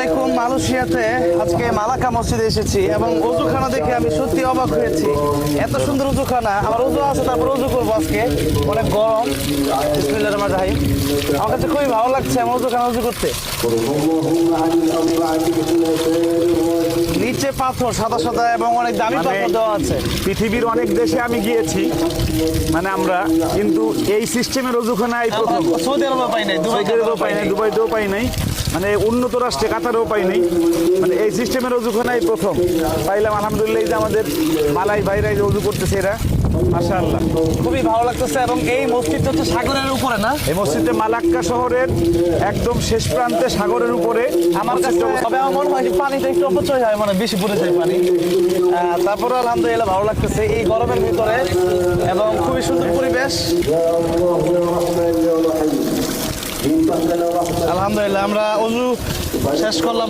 আলাইকুম। মালয়েশিয়াতে আজকে মালাক্কা মসজিদে এসেছি এবং ওযুখানা দেখে আমি সত্যি অবাক হয়েছি। এত সুন্দর ওযুখানা। আমার ওযু আছে, তারপর ওযু করবো আজকে। অনেক গরম। বিসমিল্লাহির রহমানির রহিম। আমার কাছে খুবই ভালো লাগছে আমার ওযুখানা ওযু করতে। নিচে পাথর সাদা সাদা এবং অনেক দামি পাথর দেওয়া আছে। পৃথিবীর অনেক দেশে আমি গিয়েছি, আমরা কিন্তু এই সিস্টেমের ওযুখানা এই প্রথম। সৌদি আরবে পাই নাই, সৌদিতেও পাই নাই, দুবাইতেও পাই নাই, উন্নত রাষ্ট্রে কাতারেও পাই নাই। এই সিস্টেমের ওযুখানা এই প্রথম পাইলাম। আলহামদুলিল্লাহ। এই যে আমাদের মালাই ভাইরাই যে ওযু করতেছে, এরা মাশাআল্লাহ খুবই ভালো লাগতেছে। এবং এই মসজিদটা হচ্ছে সাগরের উপরে না? এই মসজিদটা মালাক্কা শহরের একদম শেষ প্রান্তে সাগরের উপরে আমার কাছে তবে আমার মনে হয় যে পানিটা একটু অপচয় হয়, মানে বেশি পড়ে যায় পানি। তারপরে আলহামদুলিল্লাহ ভালো লাগতেছে এই গরমের ভিতরে এবং খুবই সুন্দর পরিবেশ। আলহামদুলিল্লাহ আমরা ওযু শেষ করলাম।